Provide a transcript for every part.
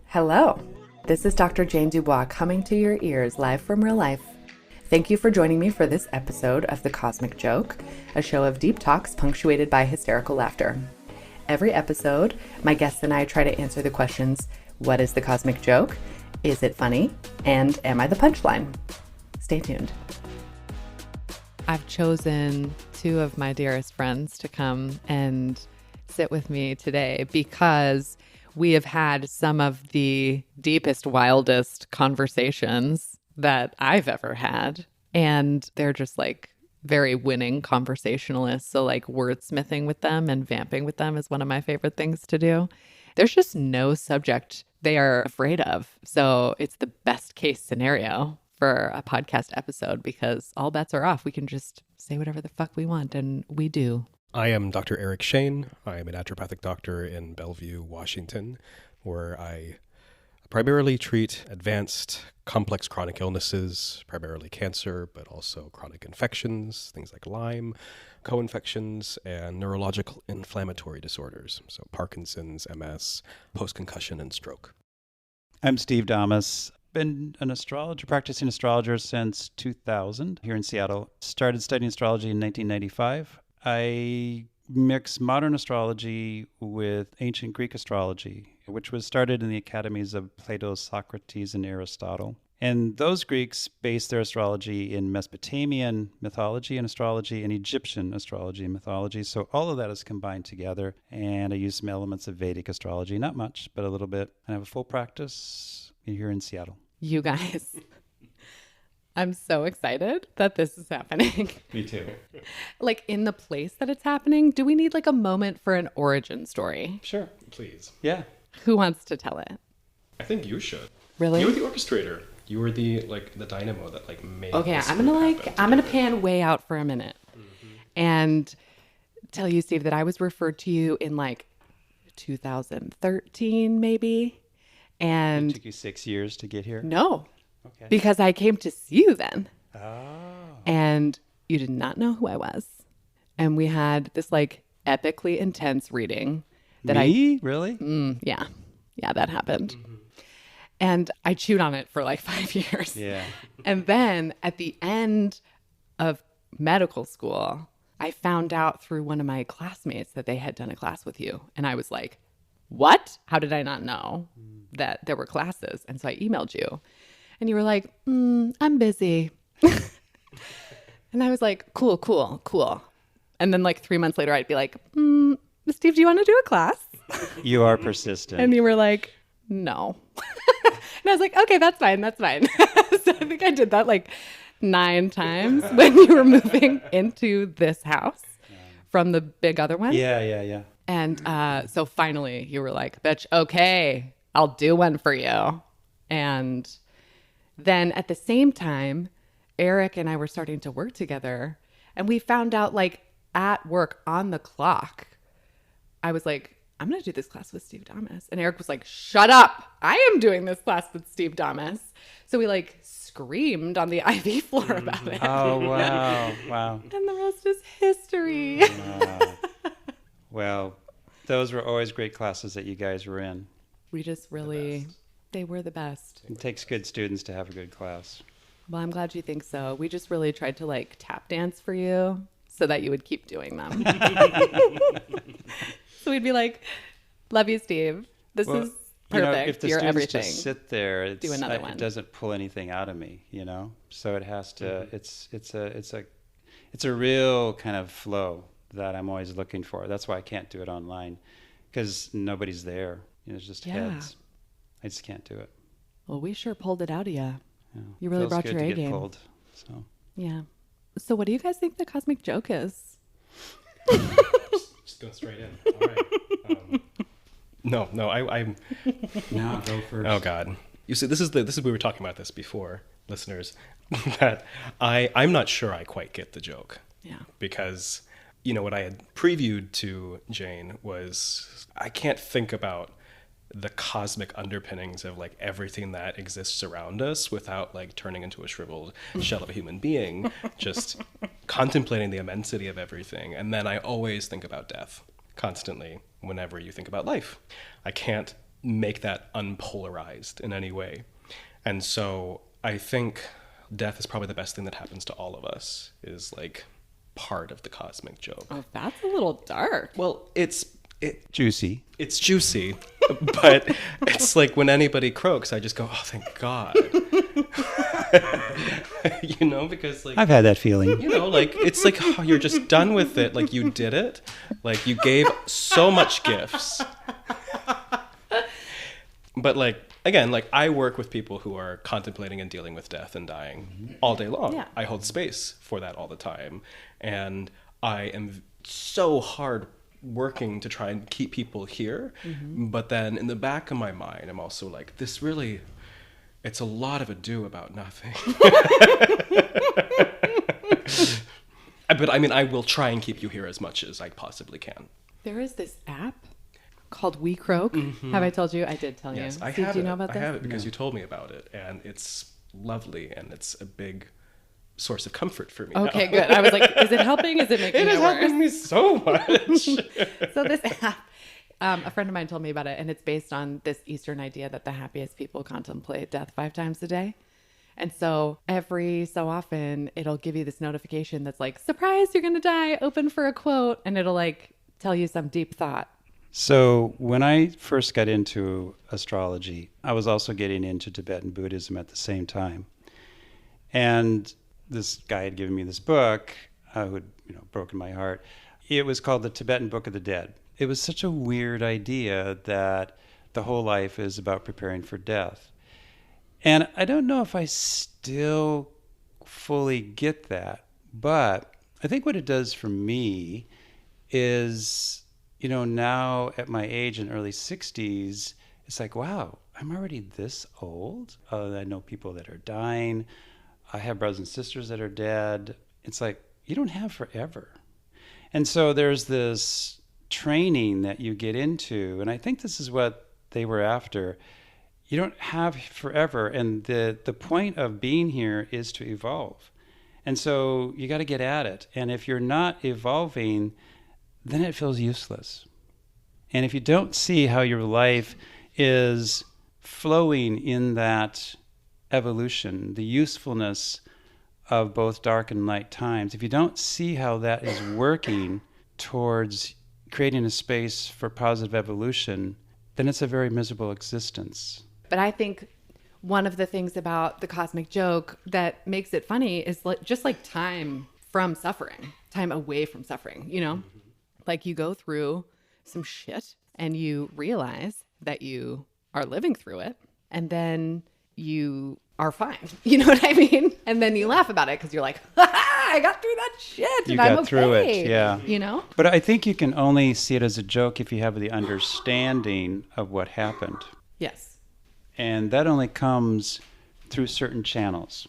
Hello, this is Dr. Jayne Dubois coming to your ears live from real life. Thank you for joining me for this episode of The Cosmic Joke, a show of deep talks punctuated by hysterical laughter. Every episode, my guests and I try to answer the questions, what is the cosmic joke? Is it funny? And am I the punchline? Stay tuned. I've chosen two of my dearest friends to come and sit with me today because we have had some of the deepest, wildest conversations that I've ever had. And they're just like very winning conversationalists. So like wordsmithing with them and vamping with them is one of my favorite things to do. There's just no subject they are afraid of. So it's the best case scenario for a podcast episode because all bets are off. We can just say whatever the fuck we want, and we do. I am Dr. Eric Schoen. I am a naturopathic doctor in Bellevue, Washington, where I primarily treat advanced, complex chronic illnesses, primarily cancer, but also chronic infections, things like Lyme, co-infections, and neurological inflammatory disorders, so Parkinson's, MS, post-concussion, and stroke. I'm Steve Dahmus. Been an astrologer, practicing astrologer since 2000 here in Seattle. Started studying astrology in 1995. I mix modern astrology with ancient Greek astrology, which was started in the academies of Plato, Socrates, and Aristotle. And those Greeks based their astrology in Mesopotamian mythology and astrology and Egyptian astrology and mythology. So all of that is combined together. And I use some elements of Vedic astrology, not much, but a little bit. And I have a full practice here in Seattle. You guys, I'm so excited that this is happening. Me too. Like in the place that it's happening, do we need like a moment for an origin story? Sure, please. Yeah. Who wants to tell it? I think you should. Really? You were the orchestrator. You were the dynamo that made. Okay, this I'm gonna happen. pan way out for a minute and tell you, Steve, that I was referred to you in 2013, maybe. And It took you 6 years to get here? no, Okay. because I came to see you then. Oh. And you did not know who I was. And we had this epically intense reading that Me? Really? yeah, that happened. And I chewed on it for 5 years. Yeah. And then at the end of medical school, I found out through one of my classmates that they had done a class with you. And I was like, what? How did I not know that there were classes? And so I emailed you and you were like, I'm busy. And I was like, cool. And then 3 months later, I'd be like, Steve, do you want to do a class? You are persistent. And you were like, no. And I was like, okay, that's fine. So I think I did that 9 times when you were moving into this house from the big other one. Yeah. And so finally you were like, bitch, okay, I'll do one for you. And then at the same time, Eric and I were starting to work together and we found out at work on the clock, I was like, I'm going to do this class with Steve Dahmus. And Eric was like, shut up. I am doing this class with Steve Dahmus. So we screamed on the IV floor about it. Oh, wow. And the rest is history. Wow. Well, those were always great classes that you guys were in. We just really, they were the best. It takes good students to have a good class. Well, I'm glad you think so. We just really tried to tap dance for you so that you would keep doing them. So we'd be like, love you, Steve. This is perfect. If the You're students everything. just sit there, Do another one. It doesn't pull anything out of me, So it has to. It's a real kind of flow that I'm always looking for. That's why I can't do it online, because nobody's there. It's just heads. I just can't do it. Well, we sure pulled it out of you. Yeah. You really Feels brought good your to A get game. pulled, so. Yeah. So what do you guys think the cosmic joke is? Just go straight in. All right. I'm. No, go first. Oh God. You see, this is we were talking about this before, listeners, that I'm not sure I quite get the joke. Yeah. Because, what I had previewed to Jayne was I can't think about the cosmic underpinnings of like everything that exists around us without like turning into a shriveled shell of a human being, just contemplating the immensity of everything. And then I always think about death constantly whenever you think about life. I can't make that unpolarized in any way. And so I think death is probably the best thing that happens to all of us, is like part of the cosmic joke. Oh, that's a little dark. Well, it's Juicy. It's juicy, but it's like when anybody croaks, I just go, oh, thank God. You know, because like, I've had that feeling. you know, like, it's like, oh, you're just done with it. Like, you did it. Like, you gave so much gifts. But like, again, like I work with people who are contemplating and dealing with death and dying all day long. Yeah. I hold space for that all the time. And I am so hard working to try and keep people here. But then in the back of my mind, I'm also like, this really, it's a lot of ado about nothing. But I mean, I will try and keep you here as much as I possibly can. There is this app called We Croak. Have I told you? I did tell Yes, you. I Steve, have do you it. know about I this? have it because you told me about it, and it's lovely, and it's a big source of comfort for me. Okay, now. good. I was like, is it helping? Is it making It it, is worse? helping me so much. So this app, a friend of mine told me about it, and it's based on this Eastern idea that the happiest people contemplate death 5 times a day. And so every so often, it'll give you this notification that's like, surprise, you're going to die, open for a quote. And it'll like tell you some deep thought. So when I first got into astrology, I was also getting into Tibetan Buddhism at the same time. And this guy had given me this book, who had broken my heart. It was called The Tibetan Book of the Dead. It was such a weird idea that the whole life is about preparing for death. And I don't know if I still fully get that, but I think what it does for me is, now at my age in early 60s, it's like, wow, I'm already this old. I know people that are dying. I have brothers and sisters that are dead. It's like, you don't have forever. And so there's this training that you get into, and I think this is what they were after. You don't have forever, and the point of being here is to evolve. And so you got to get at it. And if you're not evolving, then it feels useless. And if you don't see how your life is flowing in that evolution, the usefulness of both dark and light times, if you don't see how that is working towards creating a space for positive evolution, then it's a very miserable existence. But I think one of the things about the cosmic joke that makes it funny is just like time from suffering, time away from suffering, Like you go through some shit and you realize that you are living through it, and then you are fine. You know what I mean? And then you laugh about it because you're like, I got through that shit and I'm okay. Through it, yeah. But I think you can only see it as a joke if you have the understanding of what happened. Yes. And that only comes through certain channels.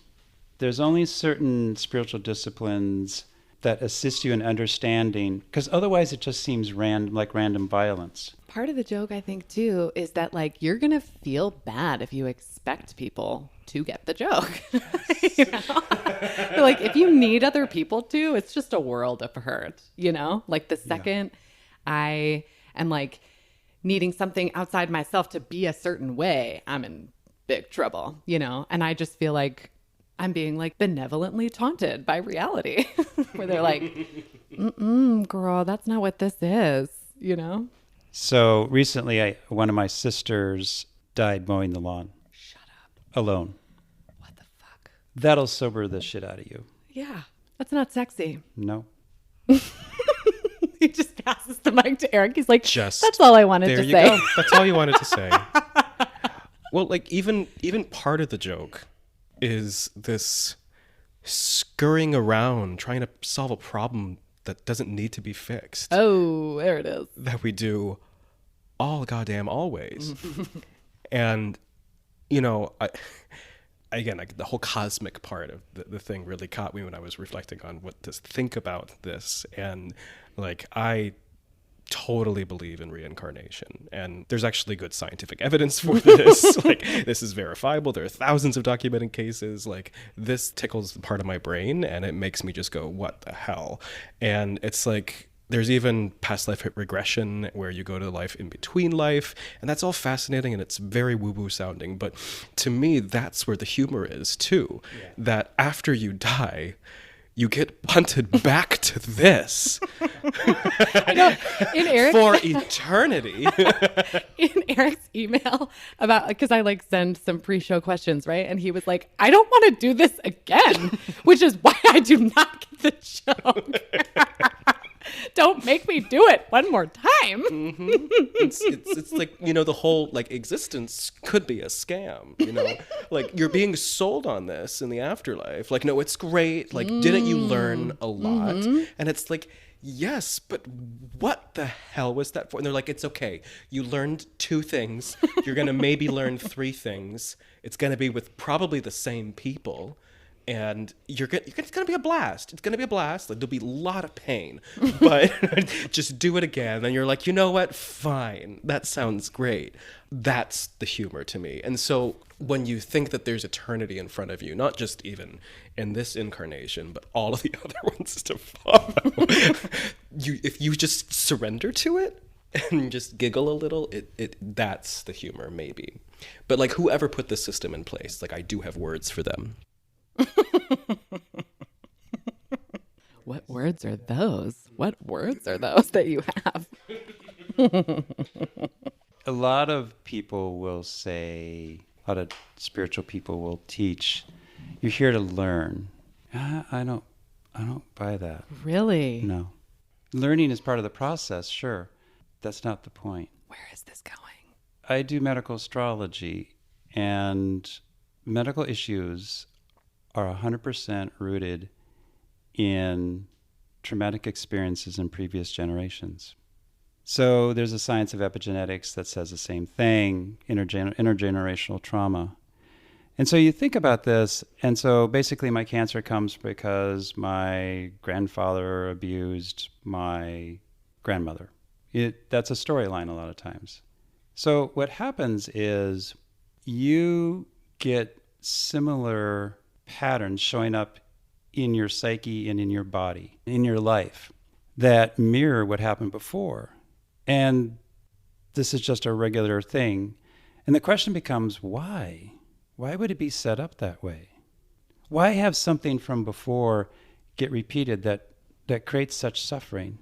There's only certain spiritual disciplines that assist you in understanding, because otherwise it just seems like random violence. Part of the joke, I think, too, is that like you're going to feel bad if you expect people to get the joke. Like if you need other people to, it's just a world of hurt, Like the second I am like needing something outside myself to be a certain way, I'm in big trouble, And I just feel like I'm being like benevolently taunted by reality where they're like, girl, that's not what this is, So recently, one of my sisters died mowing the lawn. Shut up. Alone. What the fuck? That'll sober the shit out of you. Yeah. That's not sexy. No. He just passes the mic to Eric. He's like, Just that's all I wanted to there you say. go. That's all you wanted to say. Well, like even part of the joke is this scurrying around trying to solve a problem that doesn't need to be fixed. Oh, there it is. That we do all goddamn always. And, again, like the whole cosmic part of the thing really caught me when I was reflecting on what to think about this. And like, I totally believe in reincarnation. And there's actually good scientific evidence for this. Like, this is verifiable. There are thousands of documented cases. Like, this tickles the part of my brain and it makes me just go, what the hell? And it's like, there's even past life regression where you go to life in between life. And that's all fascinating and it's very woo-woo sounding. But to me, that's where the humor is too. Yeah. That after you die, you get punted back to this I know. In Eric's, for eternity. In Eric's email about, because I like send some pre-show questions, right? And he was like, I don't want to do this again, which is why I do not get the joke. Don't make me do it one more time. Mm-hmm. It's like, you know, the whole like existence could be a scam, you know, like you're being sold on this in the afterlife. Like, no, it's great. Like, didn't you learn a lot? Mm-hmm. And it's like, yes, but what the hell was that for? And they're like, it's okay. You learned 2 things. You're going to maybe learn 3 things. It's going to be with probably the same people. And it's going to be a blast. It's going to be a blast. Like, there'll be a lot of pain, but just do it again. And you're like, you know what? Fine. That sounds great. That's the humor to me. And so when you think that there's eternity in front of you, not just even in this incarnation, but all of the other ones to follow, if you just surrender to it and just giggle a little, that's the humor maybe. But like, whoever put this system in place, like, I do have words for them. What words are those? What words are those that you have? A lot of people will say, a lot of spiritual people will teach, you're here to learn. I don't buy that. Really? No. Learning is part of the process, sure. That's not the point. Where is this going? I do medical astrology, and medical issues are 100% rooted in traumatic experiences in previous generations. So there's a science of epigenetics that says the same thing, intergenerational trauma. And so you think about this, and so basically my cancer comes because my grandfather abused my grandmother. That's a storyline a lot of times. So what happens is you get similar patterns showing up in your psyche and in your body, in your life, that mirror what happened before. And this is just a regular thing. And the question becomes, why? Why would it be set up that way? Why have something from before get repeated that creates such suffering?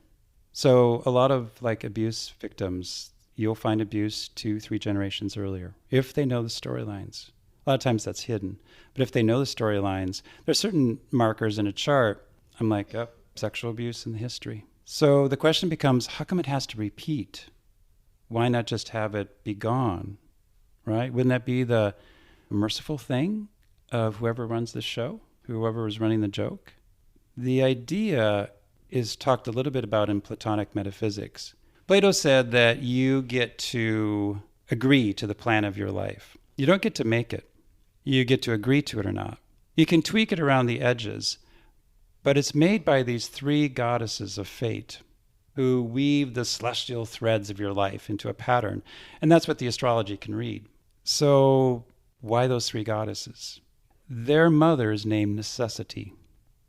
So a lot of like abuse victims, you'll find abuse 2-3 generations earlier, if they know the storylines. A lot of times that's hidden. But if they know the storylines, there's certain markers in a chart. I'm like, oh, sexual abuse in the history. So the question becomes, how come it has to repeat? Why not just have it be gone, right? Wouldn't that be the merciful thing of whoever runs the show, whoever is running the joke? The idea is talked a little bit about in Platonic metaphysics. Plato said that you get to agree to the plan of your life. You don't get to make it. You get to agree to it or not. You can tweak it around the edges, but it's made by these 3 goddesses of fate who weave the celestial threads of your life into a pattern. And that's what the astrology can read. So why those 3 goddesses? Their mother is named Necessity.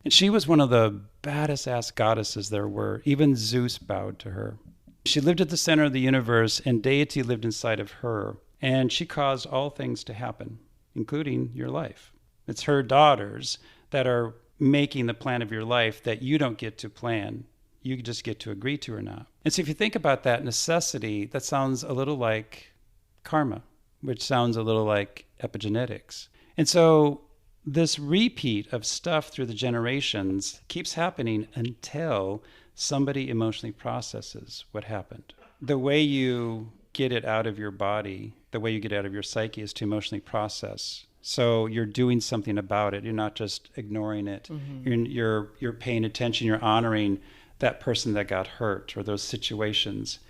And she was one of the baddest ass goddesses there were. Even Zeus bowed to her. She lived at the center of the universe, and deity lived inside of her. And she caused all things to happen, including your life. It's her daughters that are making the plan of your life that you don't get to plan. You just get to agree to or not. And so if you think about that necessity, that sounds a little like karma, which sounds a little like epigenetics. And so this repeat of stuff through the generations keeps happening until somebody emotionally processes what happened. The way you get it out of your body, the way you get out of your psyche is to emotionally process. So you're doing something about it. You're not just ignoring it. Mm-hmm. You're paying attention. You're honoring that person that got hurt or those situations.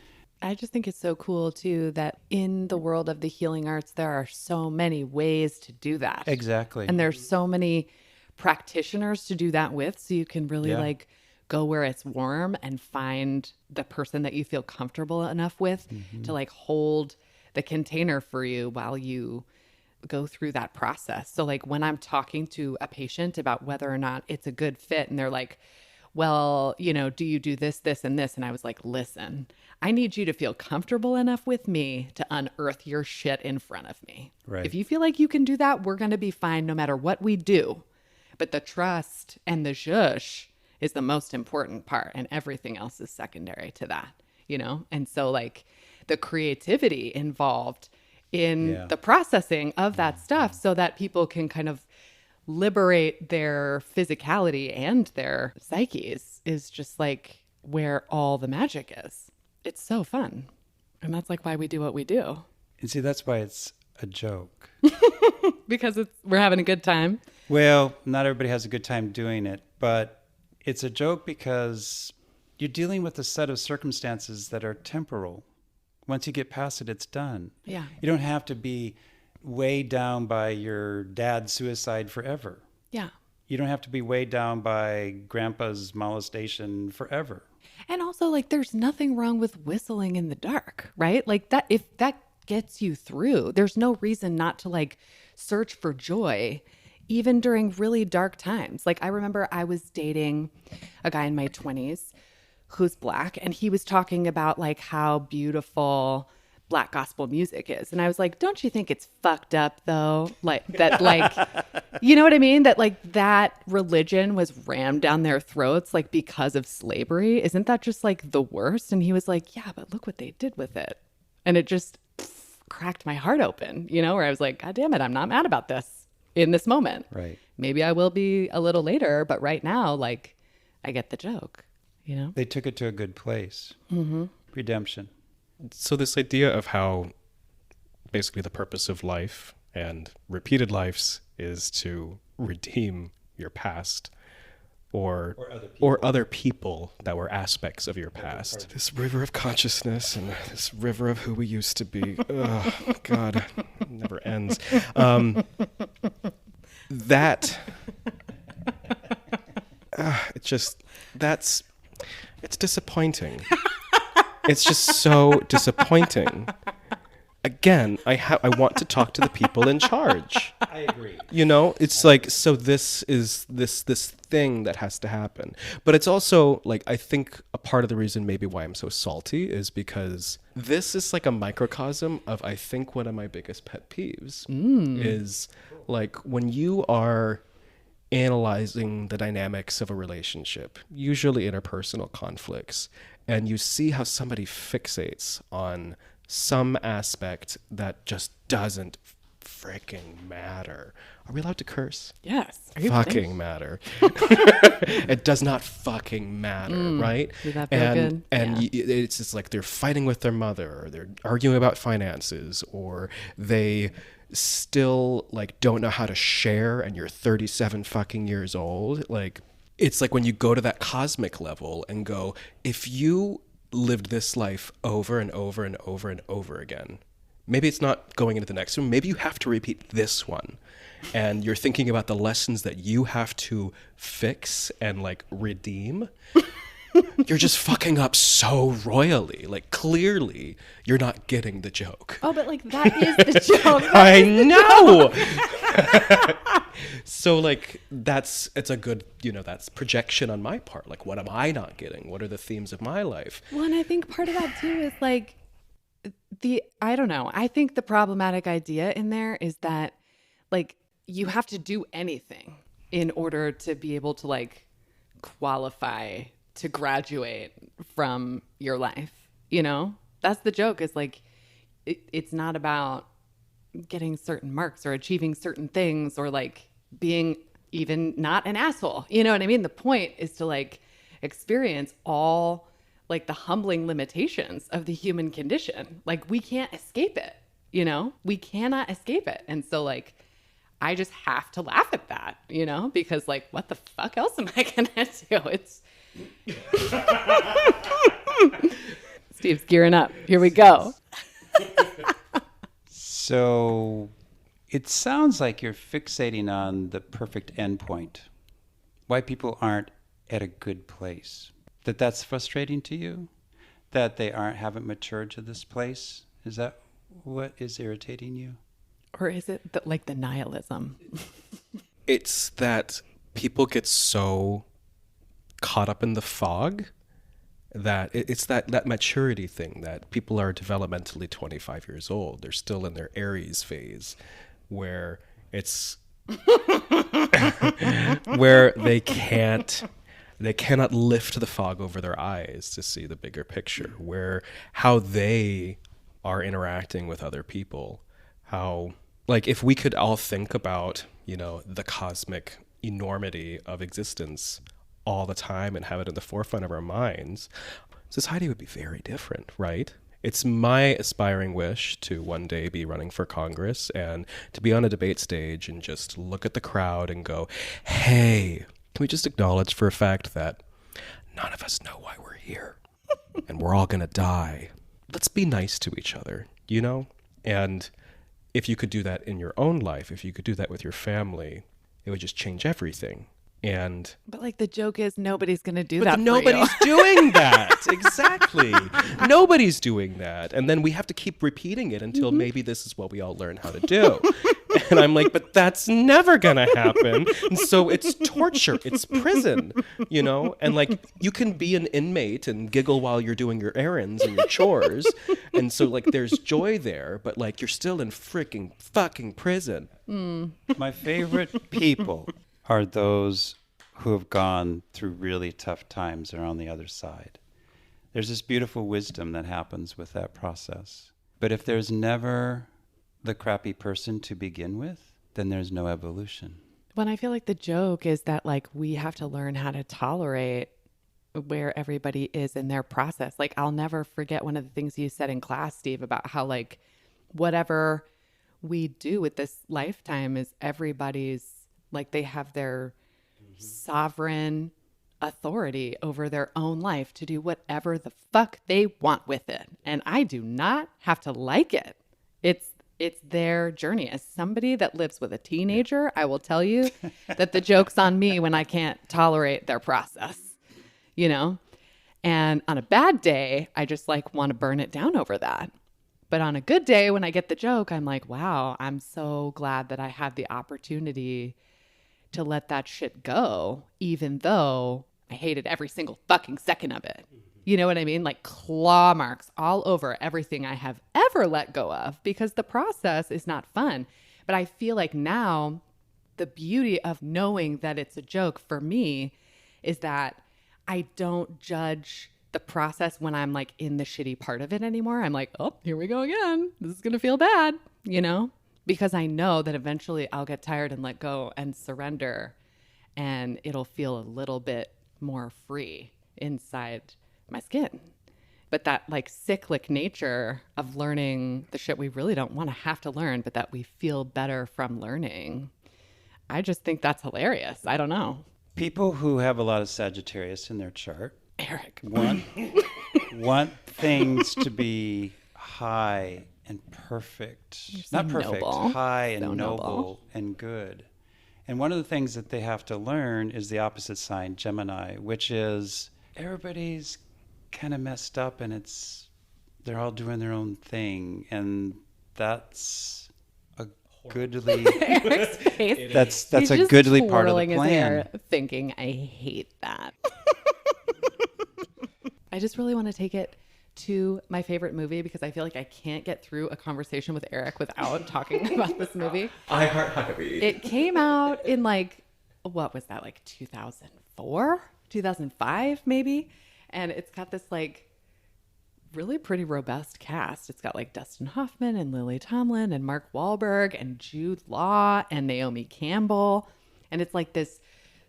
I just think it's so cool too that in the world of the healing arts, there are so many ways to do that. Exactly. And there's so many practitioners to do that with. So you can really like go where it's warm and find the person that you feel comfortable enough with to like hold the container for you while you go through that process. So like when I'm talking to a patient about whether or not it's a good fit and they're like, well, you know, do you do this, this, and this? And I was like, listen, I need you to feel comfortable enough with me to unearth your shit in front of me. Right. If you feel like you can do that, we're going to be fine no matter what we do. But the trust and the zhush is the most important part, and everything else is secondary to that, you know? And so like the creativity involved in the processing of that stuff so that people can kind of liberate their physicality and their psyches is just like where all the magic is. It's so fun. And that's like why we do what we do. And see, that's why it's a joke. Because we're having a good time. Well, not everybody has a good time doing it, but it's a joke because you're dealing with a set of circumstances that are temporal. Once you get past it, it's done. Yeah. You don't have to be weighed down by your dad's suicide forever. Yeah. You don't have to be weighed down by grandpa's molestation forever. And also, like, there's nothing wrong with whistling in the dark, right? Like that, if that gets you through, there's no reason not to like search for joy, even during really dark times. Like I remember I was dating a guy in my 20s who's Black, and he was talking about like how beautiful Black gospel music is. And I was like, don't you think it's fucked up though? Like that, like, you know what I mean? That like that religion was rammed down their throats, like because of slavery. Isn't that just like the worst? And he was like, yeah, but look what they did with it. And it just cracked my heart open, you know, where I was like, God damn it, I'm not mad about this in this moment. Right. Maybe I will be a little later, but right now, like, I get the joke, you know? They took it to a good place. Redemption. So this idea of how basically the purpose of life and repeated lives is to redeem your past or other people that were aspects of your past. This river of consciousness and this river of who we used to be. Oh, God, it never ends. It's disappointing. It's just so disappointing. Again, I want to talk to the people in charge. I agree. You know, it's like, so this is this thing that has to happen. But it's also like, I think a part of the reason maybe why I'm so salty is because this is like a microcosm of, I think, one of my biggest pet peeves is like when you are analyzing the dynamics of a relationship, usually interpersonal conflicts, and you see how somebody fixates on some aspect that just doesn't freaking matter. Are we allowed to curse? Yes. Fucking matter. It does not fucking matter, right? Does that feel good? And it's just like they're fighting with their mother, or they're arguing about finances, or they still like don't know how to share, and you're 37 fucking years old. Like, it's like when you go to that cosmic level and go, if you lived this life over and over and over and over again, maybe it's not going into the next one, maybe you have to repeat this one, and you're thinking about the lessons that you have to fix and like redeem. You're just fucking up so royally. Like, clearly you're not getting the joke. Oh, but like that is the joke. I know. So like it's a good, you know, that's projection on my part. Like, what am I not getting? What are the themes of my life? Well, and I think part of that too is like I don't know. I think the problematic idea in there is that like you have to do anything in order to be able to like qualify to graduate from your life, you know? That's the joke, is like it's not about getting certain marks or achieving certain things or like being even not an asshole. You know what I mean? The point is to like experience all like the humbling limitations of the human condition. Like, we can't escape it, you know? We cannot escape it. And so like I just have to laugh at that, you know? Because like, what the fuck else am I gonna do? It's Steve's gearing up. Here we go. So it sounds like you're fixating on the perfect endpoint. Why people aren't at a good place. That's frustrating to you? That they haven't matured to this place? Is that what is irritating you? Or is it like the nihilism? It's that people get so caught up in the fog that it's that maturity thing, that people are developmentally 25 years old. They're still in their Aries phase where it's where they cannot lift the fog over their eyes to see the bigger picture, where how they are interacting with other people, how, like, if we could all think about, the cosmic enormity of existence all the time and have it in the forefront of our minds, society would be very different, right? It's my aspiring wish to one day be running for Congress and to be on a debate stage and just look at the crowd and go, hey, can we just acknowledge for a fact that none of us know why we're here and we're all going to die. Let's be nice to each other, And if you could do that in your own life, if you could do that with your family, it would just change everything. But like the joke is nobody's going to do but that. Nobody's doing that. Exactly. Nobody's doing that. And then we have to keep repeating it until maybe this is what we all learn how to do. And I'm like, but that's never going to happen. And so it's torture. It's prison, And like, you can be an inmate and giggle while you're doing your errands and your chores. And so like, there's joy there, but like, you're still in freaking fucking prison. My favorite people are those who have gone through really tough times and are on the other side. There's this beautiful wisdom that happens with that process. But if there's never the crappy person to begin with, then there's no evolution. When I feel like the joke is that like we have to learn how to tolerate where everybody is in their process. Like I'll never forget one of the things you said in class, Steve, about how like whatever we do with this lifetime is everybody's, like they have their sovereign authority over their own life to do whatever the fuck they want with it. And I do not have to like it. It's their journey. As somebody that lives with a teenager, I will tell you that the joke's on me when I can't tolerate their process, And on a bad day, I just like want to burn it down over that. But on a good day, when I get the joke, I'm like, wow, I'm so glad that I have the opportunity to let that shit go, even though I hated every single fucking second of it. You know what I mean? Like claw marks all over everything I have ever let go of because the process is not fun. But I feel like now the beauty of knowing that it's a joke for me is that I don't judge the process when I'm like in the shitty part of it anymore. I'm like, oh, here we go again. This is going to feel bad, Because I know that eventually I'll get tired and let go and surrender and it'll feel a little bit more free inside my skin. But that like cyclic nature of learning the shit we really don't want to have to learn, but that we feel better from learning. I just think that's hilarious. I don't know. People who have a lot of Sagittarius in their chart, Eric, want things to be high and perfect. Not perfect, noble. high and So noble and good. And one of the things that they have to learn is the opposite sign, Gemini, which is everybody's kind of messed up and they're all doing their own thing. And that's a goodly Eric's face. that's a goodly part of the His plan. hair, thinking, I hate that. I just really want to take it to my favorite movie because I feel like I can't get through a conversation with Eric without talking about this movie. I Heart Huckabee. It came out in like, what was that, like 2004, 2005 maybe? And it's got this like really pretty robust cast. It's got like Dustin Hoffman and Lily Tomlin and Mark Wahlberg and Jude Law and Naomi Campbell. And it's like this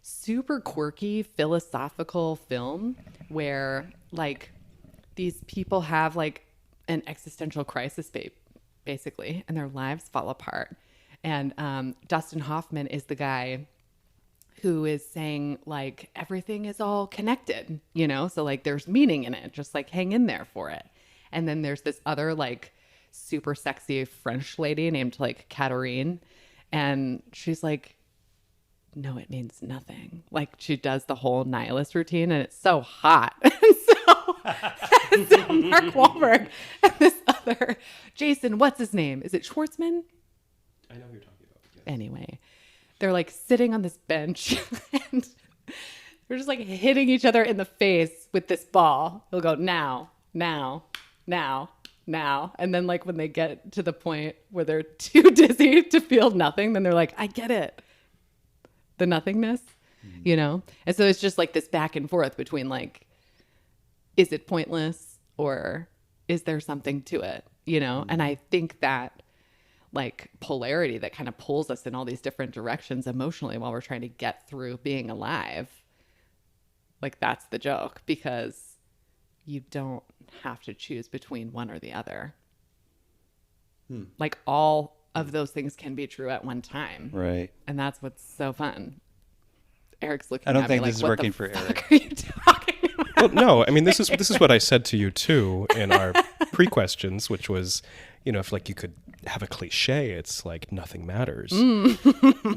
super quirky philosophical film where like these people have like an existential crisis basically, and their lives fall apart. And Dustin Hoffman is the guy who is saying like everything is all connected, so like there's meaning in it, just like hang in there for it. And then there's this other like super sexy French lady named like Catherine, and she's like, no, it means nothing. Like she does the whole nihilist routine and it's so hot. And so Mark Wahlberg and this other Jason, what's his name? Is it Schwartzman? I know who you're talking about. Yes. Anyway, they're like sitting on this bench and they're just like hitting each other in the face with this ball. They'll go now, now, now, now. And then like when they get to the point where they're too dizzy to feel nothing, then they're like, I get it. The nothingness, you know? And so it's just like this back and forth between like, is it pointless or is there something to it, you know? And I think that like polarity that kind of pulls us in all these different directions emotionally while we're trying to get through being alive, like that's the joke, because you don't have to choose between one or the other. Like all of those things can be true at one time. Right. And that's what's so fun. Eric's looking I don't at me think like, this is what working the for fuck Eric. are you talking about? Well, no, I mean, this is what I said to you too in our pre-questions, which was, you know, if like you could have a cliche, it's like nothing matters,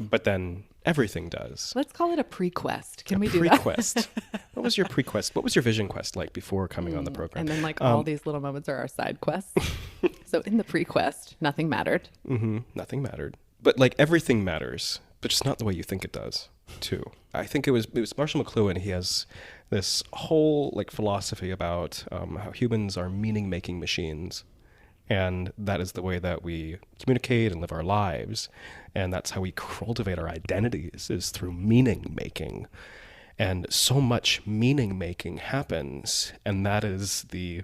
but then everything does. Let's call it a pre-quest. Can we do Pre-quest. What was your pre-quest? What was your vision quest like before coming on the program? And then like all these little moments are our side quests. So in the pre-quest, nothing mattered. Nothing mattered, but like everything matters, but just not the way you think it does too. I think it was Marshall McLuhan. He has this whole like philosophy about how humans are meaning-making machines. And that is the way that we communicate and live our lives. And that's how we cultivate our identities, is through meaning making. And so much meaning making happens. And that is the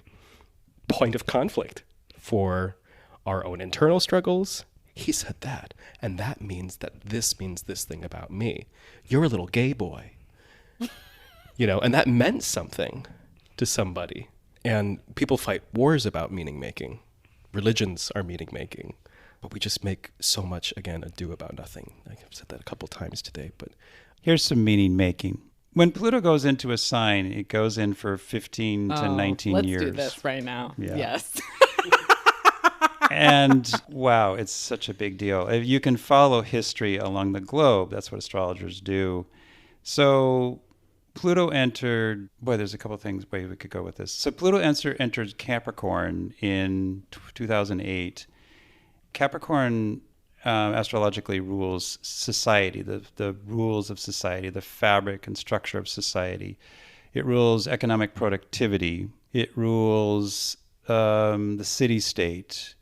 point of conflict for our own internal struggles. He said that. And that means this thing about me. You're a little gay boy. You know, and that meant something to somebody. And people fight wars about meaning making. Religions are meaning making, but we just make so much, again, ado about nothing. I've said that a couple times today, but here's some meaning making. When Pluto goes into a sign, it goes in for 15 to 19 years. Let's do this right now. Yeah. Yes. And wow, it's such a big deal. You can follow history along the globe. That's what astrologers do. So Pluto entered, there's a couple of things we could go with this. So Pluto entered Capricorn in 2008. Capricorn astrologically rules society, the rules of society, the fabric and structure of society. It rules economic productivity. It rules the city-state.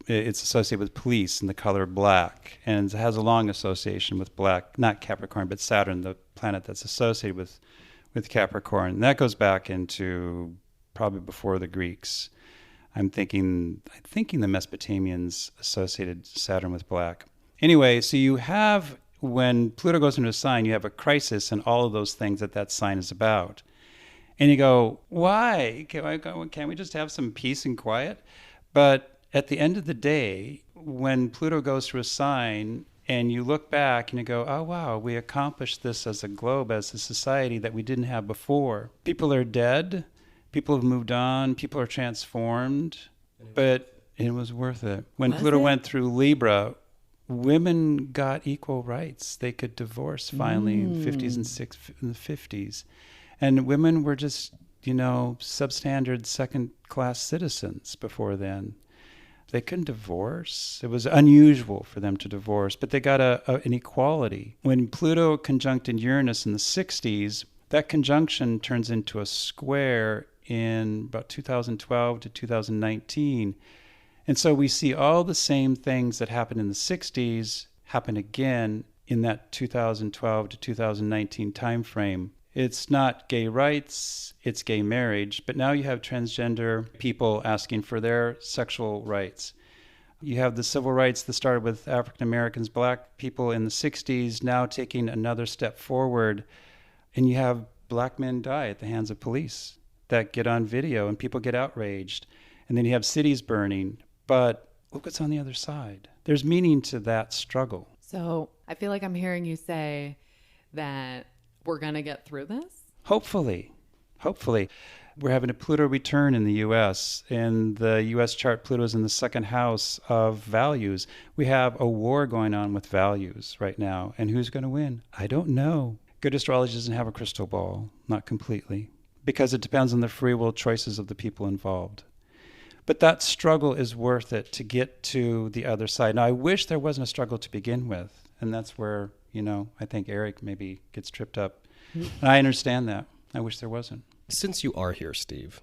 It's associated with police and the color black, and it has a long association with black, not Capricorn, but Saturn, the planet that's associated with Capricorn. And that goes back into probably before the Greeks. I'm thinking the Mesopotamians associated Saturn with black. Anyway, so you have, when Pluto goes into a sign, you have a crisis and all of those things that sign is about. And you go, why? Can't we just have some peace and quiet? But at the end of the day, when Pluto goes through a sign and you look back and you go, oh, wow, we accomplished this as a globe, as a society that we didn't have before. People are dead. People have moved on. People are transformed. But it was worth it. When Pluto went through Libra, women got equal rights. They could divorce finally in the 50s and the 50s. And women were just, substandard second-class citizens before then. They couldn't divorce. It was unusual for them to divorce, but they got an equality. When Pluto conjuncted Uranus in the 60s, that conjunction turns into a square in about 2012 to 2019. And so we see all the same things that happened in the 60s happen again in that 2012 to 2019 timeframe. It's not gay rights, it's gay marriage, but now you have transgender people asking for their sexual rights. You have the civil rights that started with African Americans, black people in the 60s, now taking another step forward. And you have black men die at the hands of police that get on video and people get outraged. And then you have cities burning. But look what's on the other side. There's meaning to that struggle. So I feel like I'm hearing you say that we're going to get through this? Hopefully. We're having a Pluto return in the U.S. In the U.S. chart, Pluto is in the second house of values. We have a war going on with values right now. And who's going to win? I don't know. Good astrology doesn't have a crystal ball, not completely, because it depends on the free will choices of the people involved. But that struggle is worth it to get to the other side. Now, I wish there wasn't a struggle to begin with. And that's where, I think Eric maybe gets tripped up. And I understand that. I wish there wasn't. Since you are here, Steve,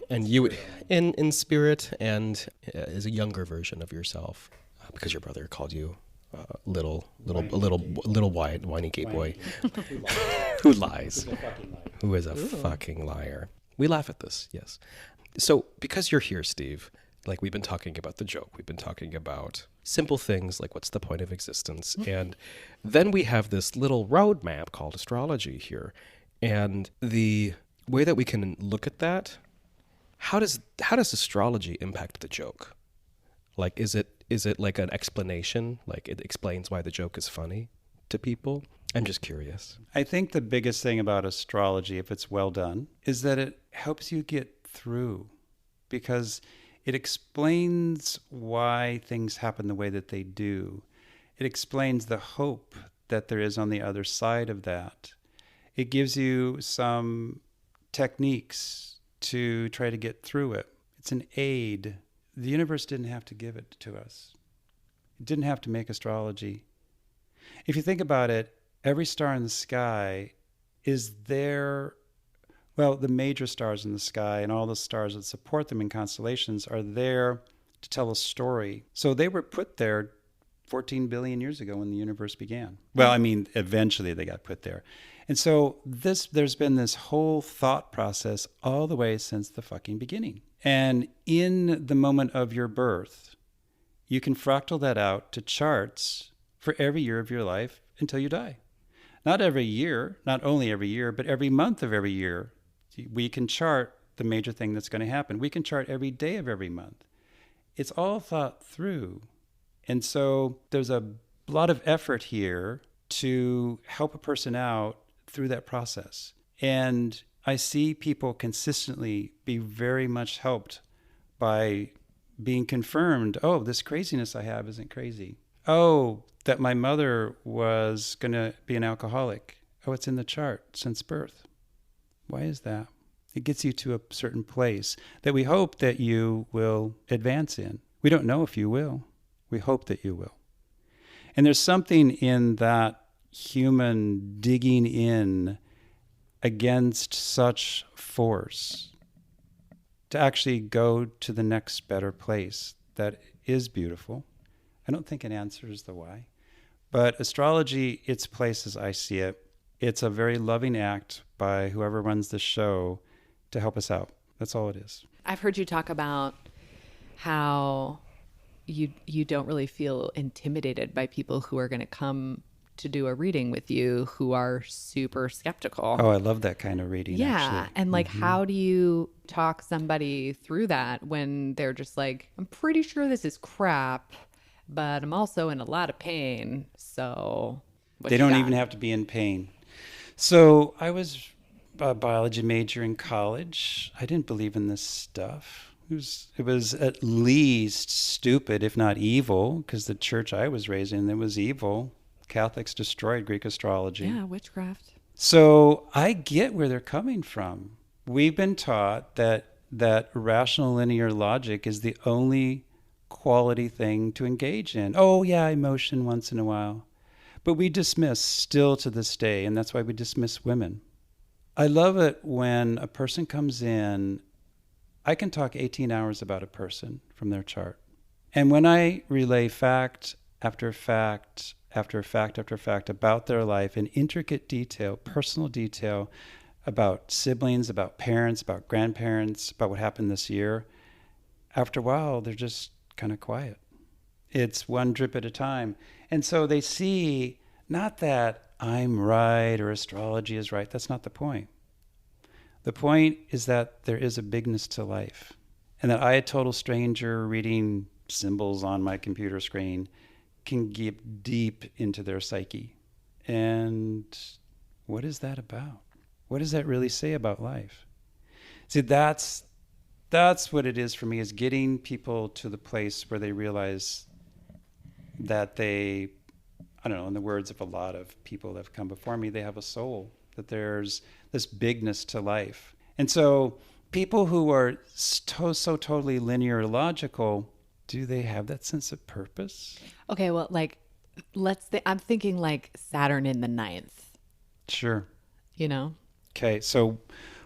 and you, in spirit and as a younger version of yourself, because your brother called you little whiny gay boy who lies, who is a fucking liar. We laugh at this, yes. So because you're here, Steve, like we've been talking about the joke, we've been talking about simple things like what's the point of existence, and then we have this little roadmap called astrology here, and the way that we can look at that, how does astrology impact the joke? Like, is it like an explanation? Like it explains why the joke is funny to people? I'm just curious. I think the biggest thing about astrology, if it's well done, is that it helps you get through, because it explains why things happen the way that they do. It explains the hope that there is on the other side of that. It gives you some techniques to try to get through it. It's an aid. The universe didn't have to give it to us. It didn't have to make astrology. If you think about it, every star in the sky is there. Well, the major stars in the sky and all the stars that support them in constellations are there to tell a story. So they were put there 14 billion years ago when the universe began. Well, I mean, eventually they got put there. And so there's been this whole thought process all the way since the fucking beginning. And in the moment of your birth, you can fractal that out to charts for every year of your life until you die. Not every year, not only every year, but every month of every year. We can chart the major thing that's going to happen. We can chart every day of every month. It's all thought through. And so there's a lot of effort here to help a person out through that process. And I see people consistently be very much helped by being confirmed, oh, this craziness I have isn't crazy. Oh, that my mother was going to be an alcoholic. Oh, it's in the chart since birth. Why is that? It gets you to a certain place that we hope that you will advance in. We don't know if you will. We hope that you will. And there's something in that human digging in against such force to actually go to the next better place that is beautiful. I don't think it answers the why. But astrology, its place as I see it, it's a very loving act by whoever runs the show to help us out. That's all it is. I've heard you talk about how you don't really feel intimidated by people who are going to come to do a reading with you who are super skeptical. Oh, I love that kind of reading. Yeah. Actually. And like, how do you talk somebody through that when they're just like, I'm pretty sure this is crap, but I'm also in a lot of pain. So they don't even have to be in pain. So I was a biology major in college. I didn't believe in this stuff. It was at least stupid, if not evil, because the church I was raised in, it was evil. Catholics destroyed Greek astrology. Yeah, witchcraft. So I get where they're coming from. We've been taught that rational linear logic is the only quality thing to engage in. Oh, yeah, emotion once in a while. But we dismiss still to this day, and that's why we dismiss women. I love it when a person comes in. I can talk 18 hours about a person from their chart. And when I relay fact after fact after fact after fact about their life in intricate detail, personal detail, about siblings, about parents, about grandparents, about what happened this year, after a while, they're just kind of quiet. It's one drip at a time. And so they see not that I'm right or astrology is right. That's not the point. The point is that there is a bigness to life, and that I, a total stranger reading symbols on my computer screen, can get deep into their psyche. And what is that about? What does that really say about life? See, that's what it is for me, is getting people to the place where they realize that they, I don't know, in the words of a lot of people that have come before me, they have a soul, that there's this bigness to life. And so people who are so totally linear logical, do they have that sense of purpose? Okay, well, like, I'm thinking like Saturn in the ninth. Sure. You know? Okay, so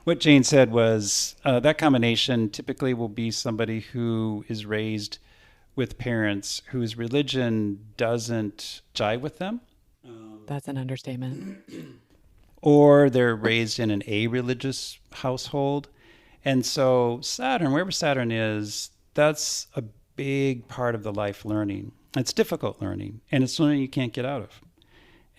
what Jayne said was that combination typically will be somebody who is raised with parents whose religion doesn't jive with them. That's an understatement. Or they're raised in an a-religious household. And so Saturn, wherever Saturn is, that's a big part of the life learning. It's difficult learning, and it's learning you can't get out of.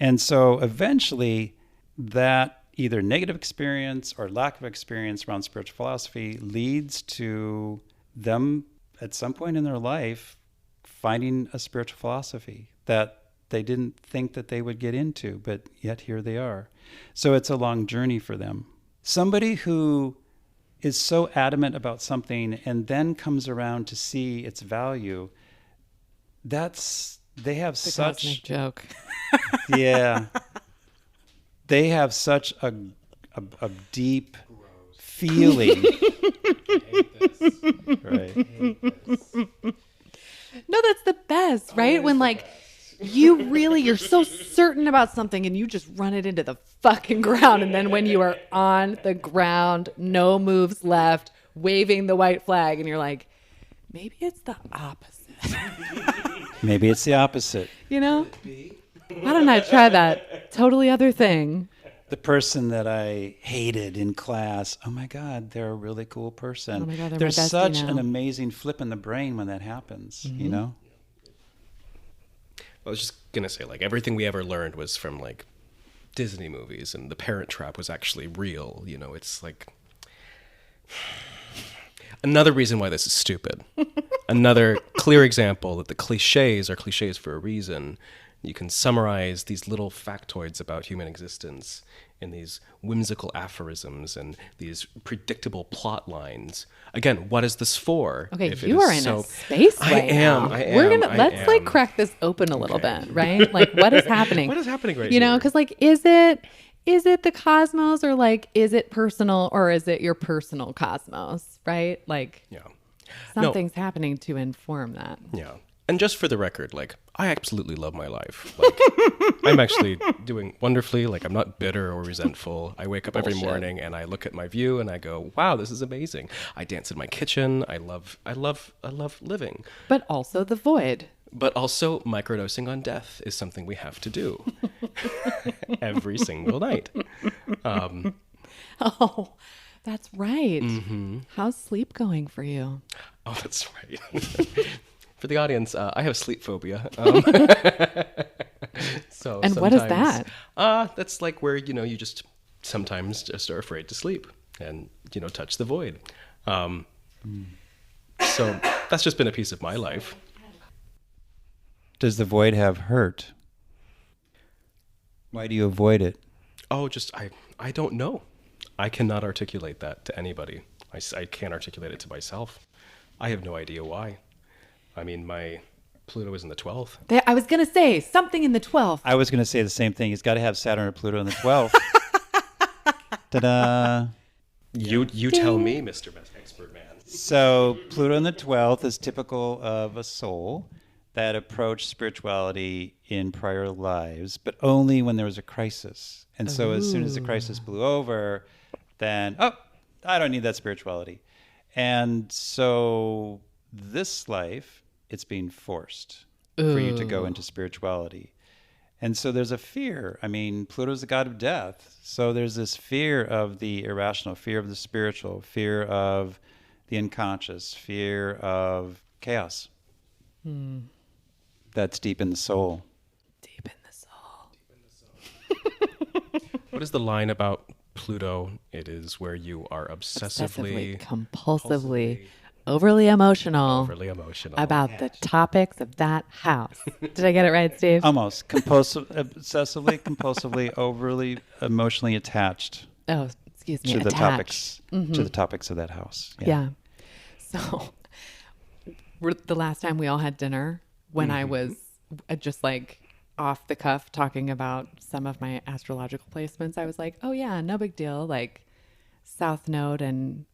And so eventually that either negative experience or lack of experience around spiritual philosophy leads to them at some point in their life finding a spiritual philosophy that they didn't think that they would get into, but yet here they are. So it's a long journey for them. Somebody who is so adamant about something and then comes around to see its value, they have The such cosmic joke. yeah. They have such a deep feeling. Right. No, that's the best, right? When like you're so certain about something and you just run it into the fucking ground. And then when you are on the ground, no moves left, waving the white flag, and you're like, maybe it's the opposite. Maybe it's the opposite. You know? Why don't I try that totally other thing? The person that I hated in class, oh my God, they're a really cool person. Oh my God, they're There's my bestie such now. an amazing flip in the brain when that happens, you know? I was just going to say, like, everything we ever learned was from, like, Disney movies, and The Parent Trap was actually real. You know, it's like... Another reason why this is stupid. Another clear example that the cliches are cliches for a reason. You can summarize these little factoids about human existence in these whimsical aphorisms and these predictable plot lines. Again, what is this for? Okay, If it you is are in so- a space I right am, now. I We're am, gonna I let's like am. crack this open a little Okay. bit, right? Like, what is happening? What is happening right You know, here? because like, is it the cosmos, or like, is it personal, or is it your personal cosmos? Right? Like, Yeah. something's happening to inform that. Yeah. And just for the record, like, I absolutely love my life. Like, I'm actually doing wonderfully. Like, I'm not bitter or resentful. I wake up every Bullshit. morning and I look at my view and I go, wow, this is amazing. I dance in my kitchen. I love living. But also the void. But also microdosing on death is something we have to do every single night. Oh, that's right. Mm-hmm. How's sleep going for you? Oh, that's right. For the audience, I have sleep phobia. So And what is sometimes- That's like where, you just sometimes just are afraid to sleep and, touch the void. So that's just been a piece of my life. Does the void have hurt? Why do you avoid it? Oh, I don't know. I cannot articulate that to anybody. I can't articulate it to myself. I have no idea why. I mean, my Pluto is in the 12th. I was going to say something in the 12th. I was going to say the same thing. He's got to have Saturn or Pluto in the 12th. Ta-da! You tell me, Mr. Expert Man. So Pluto in the 12th is typical of a soul that approached spirituality in prior lives, but only when there was a crisis. And so as soon as the crisis blew over, then, I don't need that spirituality. And so this life, it's being forced for you to go into spirituality. And so there's a fear. I mean, Pluto's the god of death. So there's this fear of the irrational, fear of the spiritual, fear of the unconscious, fear of chaos. That's deep in the soul. Deep in the soul. What is the line about Pluto? It is where you are obsessively compulsively, overly emotional about the topics of that house. Did I get it right, Steve? Almost. Obsessively, compulsively, overly emotionally attached. Oh, to the topics to the topics of that house. Yeah. So the last time we all had dinner, when I was just like off the cuff talking about some of my astrological placements, I was like, oh yeah, no big deal. Like South Node and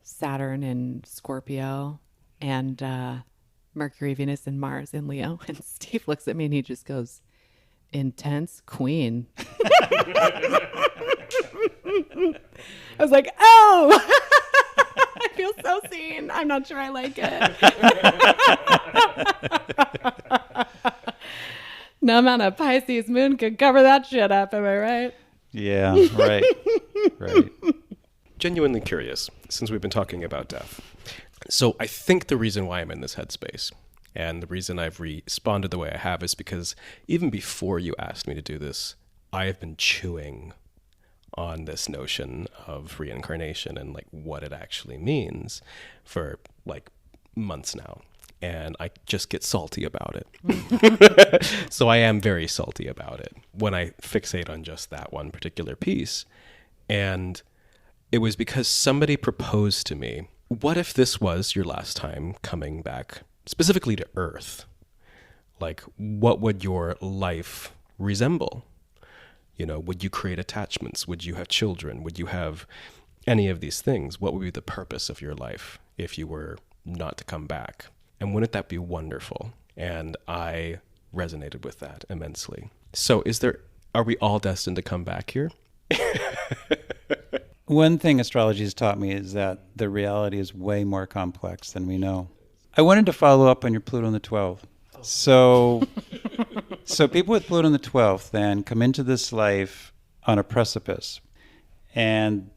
Saturn in Scorpio and Mercury, Venus, and Mars in Leo. And Steve looks at me and he just goes, intense queen. I was like, oh, I feel so seen. I'm not sure I like it. No amount of Pisces moon could cover that shit up. Am I right? Yeah, right. Right. Genuinely curious, since we've been talking about death. So I think the reason why I'm in this headspace and the reason I've responded the way I have is because even before you asked me to do this, I have been chewing on this notion of reincarnation and like what it actually means for like months now. And I just get salty about it. So I am very salty about it when I fixate on just that one particular piece. And it was because somebody proposed to me, what if this was your last time coming back specifically to Earth? Like, what would your life resemble? You know, would you create attachments? Would you have children? Would you have any of these things? What would be the purpose of your life if you were not to come back? And wouldn't that be wonderful? And I resonated with that immensely. So are we all destined to come back here? One thing astrology has taught me is that the reality is way more complex than we know. I wanted to follow up on your Pluto in the 12th. So people with Pluto in the 12th then come into this life on a precipice, and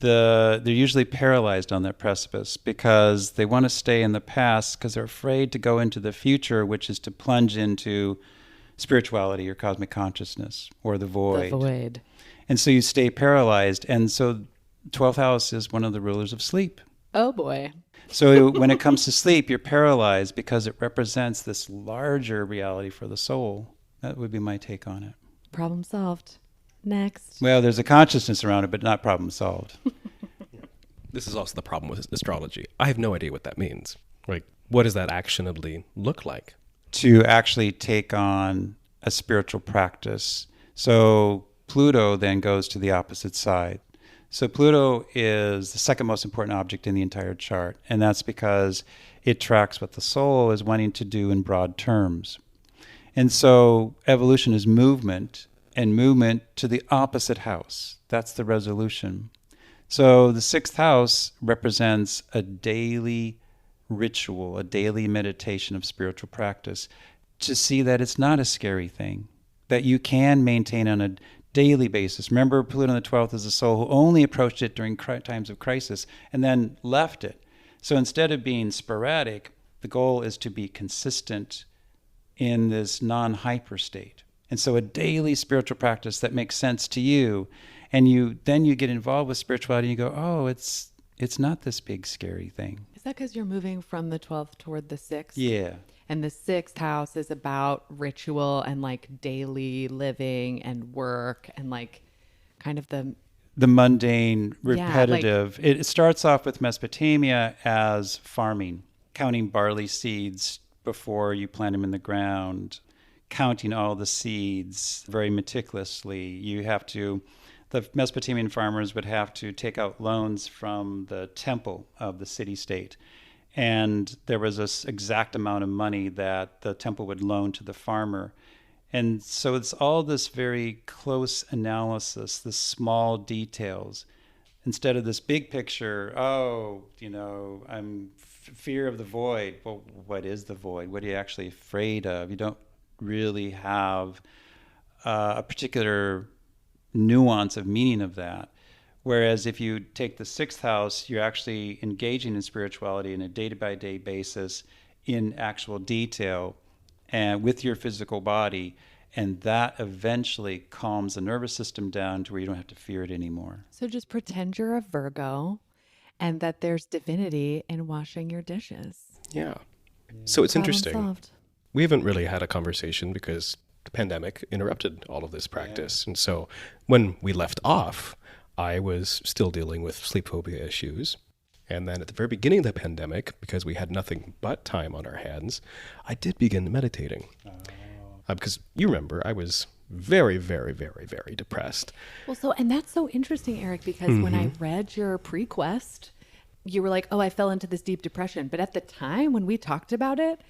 they're usually paralyzed on that precipice because they want to stay in the past because they're afraid to go into the future, which is to plunge into spirituality or cosmic consciousness or the void. The void. And so you stay paralyzed. And so 12th house is one of the rulers of sleep. Oh boy. So when it comes to sleep, you're paralyzed because it represents this larger reality for the soul. That would be my take on it. Problem solved. Next. Well, there's a consciousness around it, but not problem solved. This is also the problem with astrology. I have no idea what that means. Like, what does that actionably look like? To actually take on a spiritual practice. So Pluto then goes to the opposite side. So Pluto is the second most important object in the entire chart, and that's because it tracks what the soul is wanting to do in broad terms. And so evolution is movement, and movement to the opposite house. That's the resolution. So the 6th house represents a daily ritual, a daily meditation of spiritual practice, to see that it's not a scary thing, that you can maintain on a daily basis. Remember, Pluto in the 12th is a soul who only approached it during times of crisis and then left it. So instead of being sporadic, the goal is to be consistent in this non-hyper state. And so a daily spiritual practice that makes sense to you, and you get involved with spirituality and you go, oh, it's not this big scary thing. Is that because you're moving from the 12th toward the 6th? Yeah. And the 6th house is about ritual and like daily living and work and like kind of the mundane, repetitive. It starts off with Mesopotamia as farming, counting barley seeds before you plant them in the ground, counting all the seeds very meticulously. The Mesopotamian farmers would have to take out loans from the temple of the city-state. And there was this exact amount of money that the temple would loan to the farmer. And so it's all this very close analysis, the small details, instead of this big picture, I'm fear of the void. Well, what is the void? What are you actually afraid of? You don't really have a particular nuance of meaning of that. Whereas if you take the 6th house, you're actually engaging in spirituality on a day-by-day basis in actual detail and with your physical body, and that eventually calms the nervous system down to where you don't have to fear it anymore. So just pretend you're a Virgo and that there's divinity in washing your dishes. Yeah. So it's Problem interesting. solved. We haven't really had a conversation because the pandemic interrupted all of this practice. Yeah. And so when we left off, I was still dealing with sleep phobia issues. And then at the very beginning of the pandemic, because we had nothing but time on our hands, I did begin meditating. Because you remember, I was very, very, very, very depressed. Well, and that's so interesting, Eric, because when I read your pre-quest, you were like, oh, I fell into this deep depression. But at the time when we talked about it,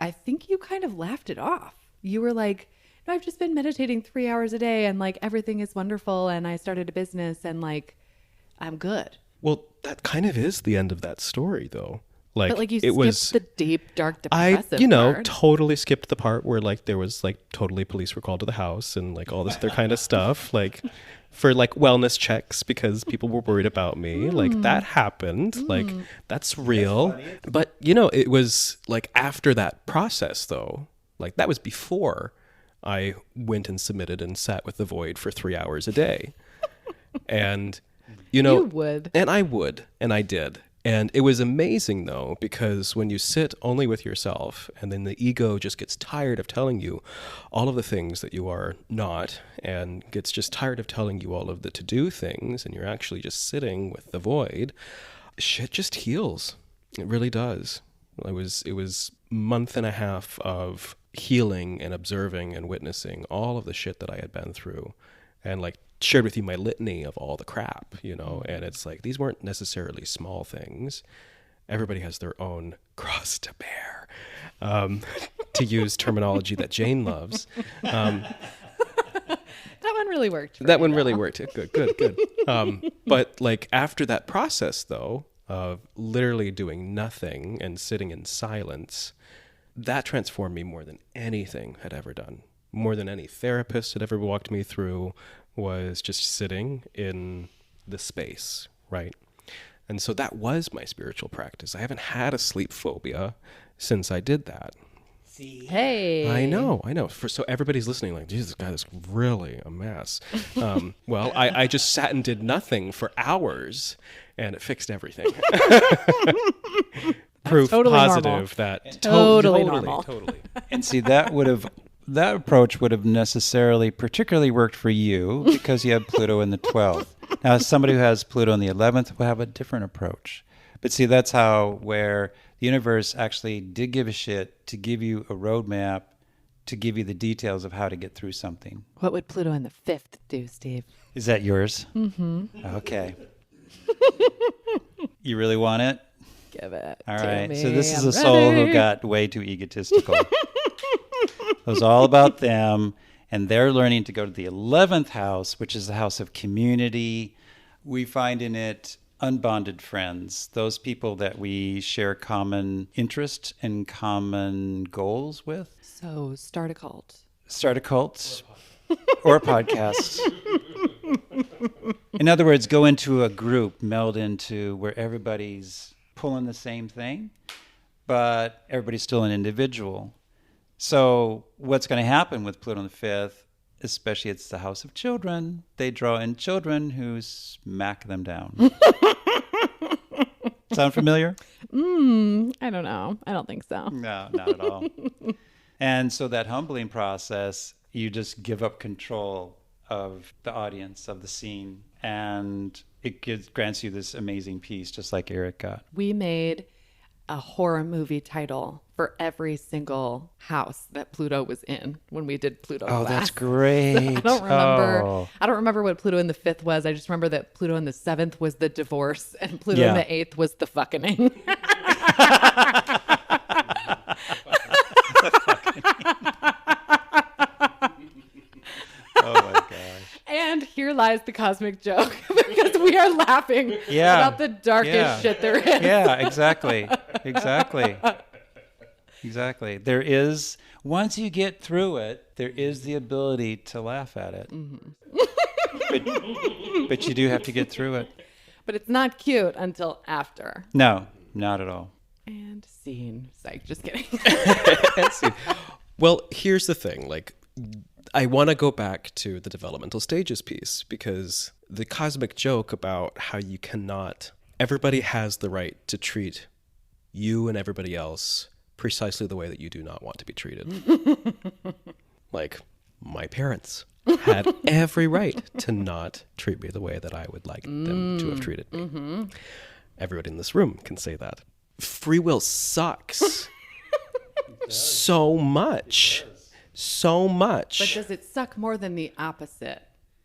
I think you kind of laughed it off. You were like, no, I've just been meditating 3 hours a day and like everything is wonderful. And I started a business and like, I'm good. Well, that kind of is the end of that story, though. Like, but like you it skipped the deep, dark, depressive part. Totally skipped the part where like there was like totally police were called to the house and like all this other kind of stuff, like for like wellness checks because people were worried about me. Like that happened. Like that's real. But it was like after that process though, like that was before I went and submitted and sat with the void for 3 hours a day. And you would. And I would. And I did. And it was amazing, though, because when you sit only with yourself and then the ego just gets tired of telling you all of the things that you are not and gets just tired of telling you all of the to-do things and you're actually just sitting with the void, shit just heals. It really does. It was month and a half of healing and observing and witnessing all of the shit that I had been through and like shared with you my litany of all the crap, and it's like, these weren't necessarily small things. Everybody has their own cross to bear, to use terminology that Jayne loves. That one really worked. That one really worked. Good. But like after that process though, of literally doing nothing and sitting in silence, that transformed me more than anything had ever done. More than any therapist had ever walked me through, was just sitting in the space, right? And so that was my spiritual practice. I haven't had a sleep phobia since I did that. See? Hey. I know. So everybody's listening like, Jesus, this guy is really a mess. Well, I just sat and did nothing for hours and it fixed everything. Proof totally positive normal. That totally normal. Totally. And see, that approach would have necessarily particularly worked for you because you have Pluto in the 12th. Now, somebody who has Pluto in the 11th will have a different approach. But see, that's where the universe actually did give a shit to give you a roadmap, to give you the details of how to get through something. What would Pluto in the 5th do, Steve? Is that yours? Mm-hmm. Okay. You really want it? Give it All to right. me. So this is I'm a soul ready. who got way too egotistical. It was all about them, and they're learning to go to the 11th house, which is the house of community. We find in it unbonded friends, those people that we share common interest and common goals with. So start a cult. Start a cult or a podcast. In other words, go into a group, meld into where everybody's pulling the same thing, but everybody's still an individual. So what's going to happen with Pluto in the 5th, especially it's the house of children, they draw in children who smack them down. Sound familiar? I don't know. I don't think so. No, not at all. And so that humbling process, you just give up control of the audience, of the scene, and it grants you this amazing peace, just like Eric got. We made a horror movie title for every single house that Pluto was in when we did Pluto Oh, class. that's great. I don't remember. Oh. I don't remember what Pluto in the 5th was. I just remember that Pluto in the 7th was the divorce and Pluto in the 8th was the fucking. Oh my gosh. And here lies the cosmic joke because we are laughing about the darkest shit there is. Yeah, exactly. There is, once you get through it, there is the ability to laugh at it. Mm-hmm. but you do have to get through it. But it's not cute until after. No, not at all. And scene. Psych, just kidding. Well, here's the thing. Like, I want to go back to the developmental stages piece because the cosmic joke about how you cannot, everybody has the right to treat you and everybody else precisely the way that you do not want to be treated. Like my parents. had every right to not treat me the way that I would like them to have treated me. Mm-hmm. Everybody in this room can say that. Free will sucks so much. So much. But does it suck more than the opposite?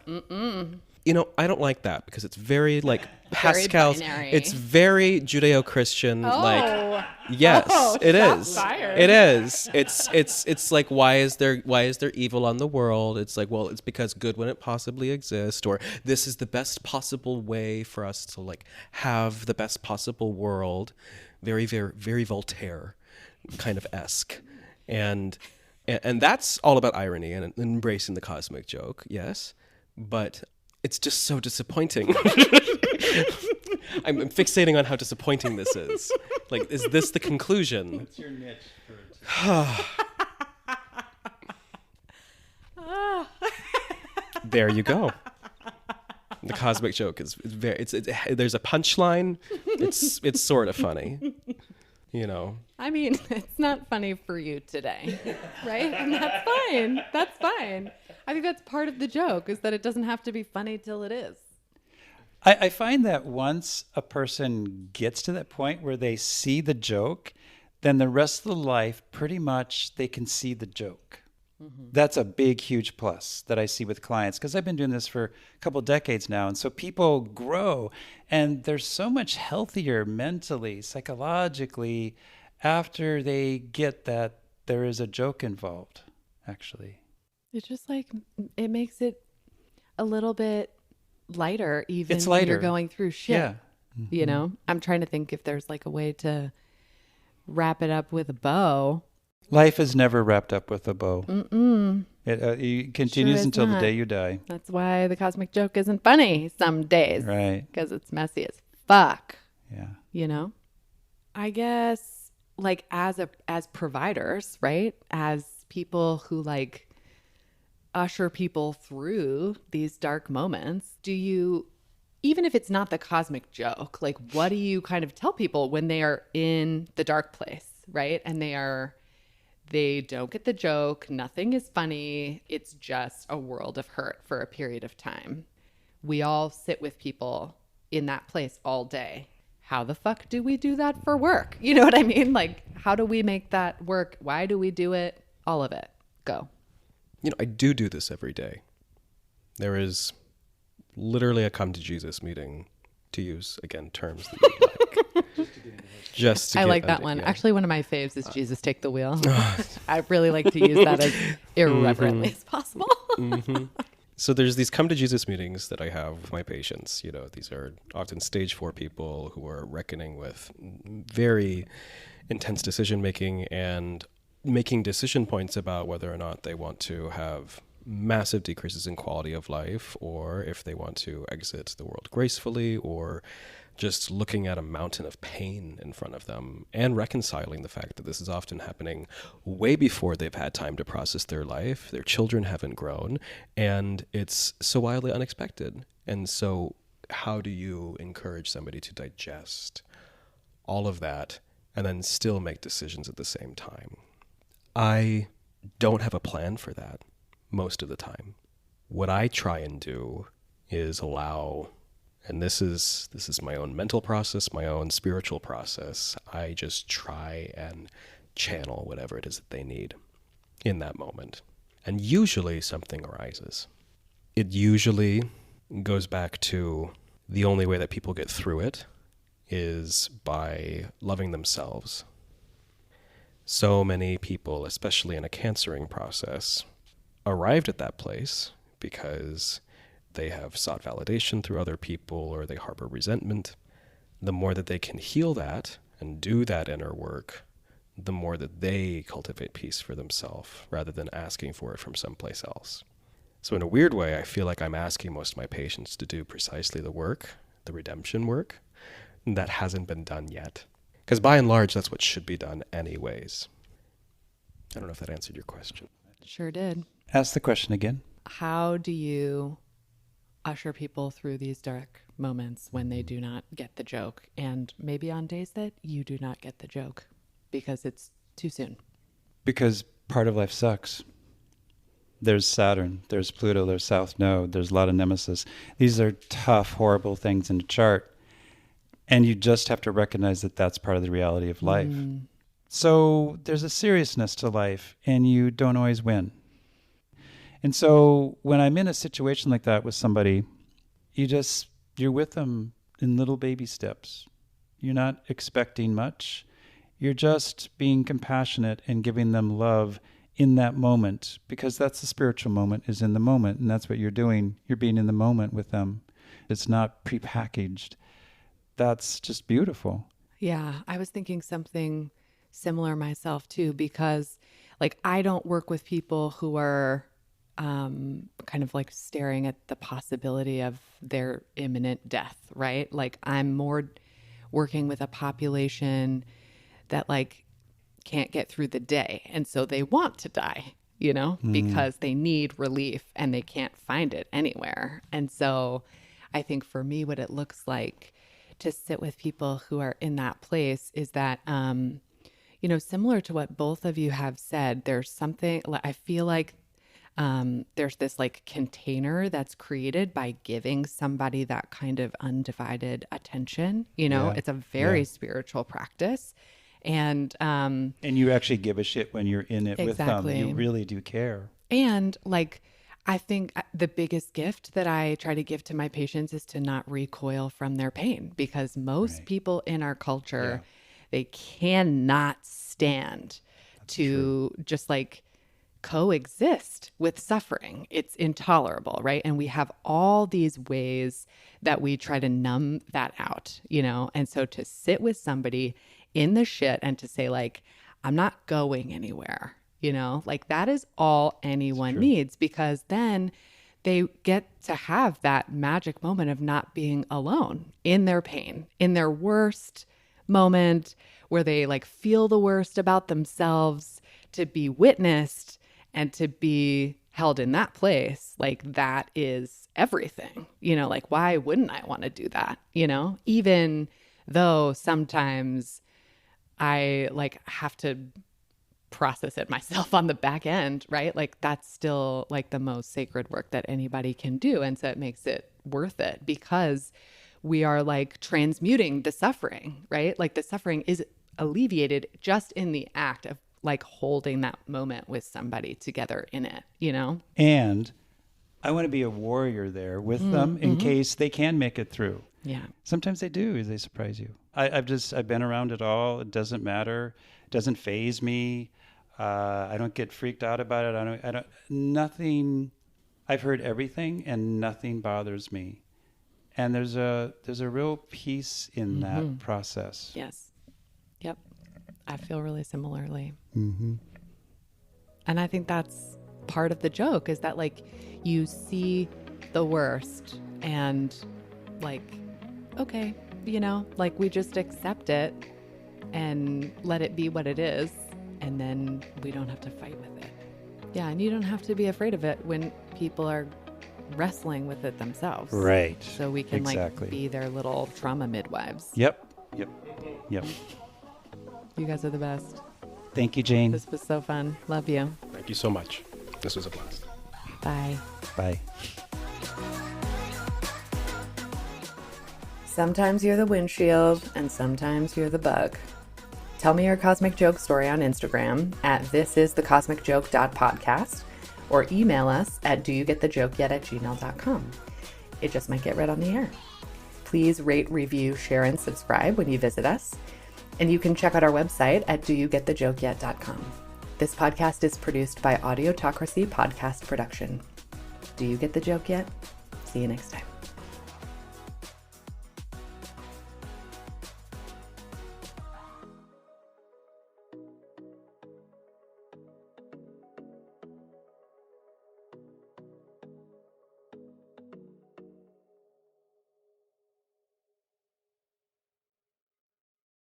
You know, I don't like that because it's very like Pascal's. binary. It's very Judeo-Christian. Like, yes, it shots is. fired. It is. It's like why is there evil on the world? It's like, well, it's because good wouldn't possibly exist, or this is the best possible way for us to like have the best possible world. Very, very, very Voltaire kind of esque, and that's all about irony and embracing the cosmic joke. Yes, but it's just so disappointing. I'm fixating on how disappointing this is. Like, is this the conclusion? What's your niche for There you go. The cosmic joke is very. It's there's a punchline. It's sort of funny, you know. I mean, it's not funny for you today, right? And that's fine. That's fine. I think that's part of the joke, is that it doesn't have to be funny till it is. I find that once a person gets to that point where they see the joke, then the rest of the life, pretty much, they can see the joke. Mm-hmm. That's a big, huge plus that I see with clients, because I've been doing this for a couple of decades now. And so people grow, and they're so much healthier mentally, psychologically, after they get that there is a joke involved, actually. It's just like, it makes it a little bit lighter, even It's when lighter. you're going through shit. Yeah. You know, I'm trying to think if there's like a way to wrap it up with a bow. Life is never wrapped up with a bow. Mm-mm. It continues is until the not. day you die. That's why the cosmic joke isn't funny some days. Right. Because it's messy as fuck. Yeah. You know? I guess, like, as providers, right? As people who like usher people through these dark moments, do you, even if it's not the cosmic joke, like, what do you kind of tell people when they are in the dark place, right? And they don't get the joke, nothing is funny, it's just a world of hurt for a period of time. We all sit with people in that place all day. How the fuck do we do that for work? You know what I mean? Like, how do we make that work? Why do we do it? All of it. Go. You know, I do this every day. There is literally a come to Jesus meeting, to use, again, terms that you like. Just to I get like that under- one. yeah. Actually, one of my faves is Jesus Take the Wheel. I really like to use that as irreverently as possible. So there's these come to Jesus meetings that I have with my patients. You know, these are often stage 4 people who are reckoning with very intense decision making and making decision points about whether or not they want to have massive decreases in quality of life, or if they want to exit the world gracefully, or just looking at a mountain of pain in front of them and reconciling the fact that this is often happening way before they've had time to process their life. Their children haven't grown, and it's so wildly unexpected. And so how do you encourage somebody to digest all of that and then still make decisions at the same time? I don't have a plan for that most of the time. What I try and do is allow, and this is my own mental process, my own spiritual process. I just try and channel whatever it is that they need in that moment. And usually something arises. It usually goes back to the only way that people get through it is by loving themselves. So many people, especially in a cancering process, arrived at that place because they have sought validation through other people, or they harbor resentment. The more that they can heal that and do that inner work, the more that they cultivate peace for themselves rather than asking for it from someplace else. So in a weird way, I feel like I'm asking most of my patients to do precisely the work, the redemption work, that hasn't been done yet. Because by and large, that's what should be done anyways. I don't know if that answered your question. Sure did. Ask the question again. How do you usher people through these dark moments when they do not get the joke, and maybe on days that you do not get the joke because it's too soon? Because part of life sucks. There's Saturn, there's Pluto, there's South Node, there's a lot of nemesis. These are tough, horrible things in the chart. And you just have to recognize that that's part of the reality of life. So there's a seriousness to life, and you don't always win. And so when I'm in a situation like that with somebody, you're with them in little baby steps. You're not expecting much. You're just being compassionate and giving them love in that moment, because that's the spiritual moment, is in the moment. And that's what you're doing. You're being in the moment with them. It's not prepackaged. That's just beautiful. Yeah, I was thinking something similar myself too, because like I don't work with people who are kind of like staring at the possibility of their imminent death, right? Like I'm more working with a population that like can't get through the day. And so they want to die, you know, because they need relief and they can't find it anywhere. And so I think for me, what it looks like to sit with people who are in that place is that, you know, similar to what both of you have said, there's something, I feel like there's this like container that's created by giving somebody that kind of undivided attention. You know, it's a very spiritual practice. And you actually give a shit when you're in it exactly. with them. You really do care. And like, I think the biggest gift that I try to give to my patients is to not recoil from their pain, because most people in our culture, they cannot stand to just like coexist with suffering. It's intolerable, right? And we have all these ways that we try to numb that out, you know? And so to sit with somebody in the shit and to say like, I'm not going anywhere, you know, like that is all anyone needs, because then they get to have that magic moment of not being alone in their pain, in their worst moment where they like feel the worst about themselves, to be witnessed and to be held in that place. Like that is everything, you know, like why wouldn't I want to do that? You know, even though sometimes I like have to process it myself on the back end, right? Like that's still like the most sacred work that anybody can do. And so it makes it worth it, because we are like transmuting the suffering, right? Like the suffering is alleviated just in the act of like holding that moment with somebody together in it, you know? And I want to be a warrior there with them in case they can make it through. Yeah. Sometimes they do. They surprise you. I've been around it all. It doesn't matter. It doesn't faze me. I don't get freaked out about it. Nothing. I've heard everything and nothing bothers me. And there's a real peace in that process. Yes. Yep. I feel really similarly. Mm-hmm. And I think that's part of the joke, is that like you see the worst and like, okay, you know, like we just accept it and let it be what it is. And then we don't have to fight with it. Yeah. And you don't have to be afraid of it when people are wrestling with it themselves. Right. So we can like be their little trauma midwives. Yep. You guys are the best. Thank you, Jayne. This was so fun. Love you. Thank you so much. This was a blast. Bye. Bye. Sometimes you're the windshield and sometimes you're the bug. Tell me your cosmic joke story on Instagram at thisisthecosmicjoke.podcast or email us at doyougetthejokeyet@gmail.com. It just might get read on the air. Please rate, review, share, and subscribe when you visit us. And you can check out our website at doyougetthejokeyet.com. This podcast is produced by Audiotocracy Podcast Production. Do you get the joke yet? See you next time.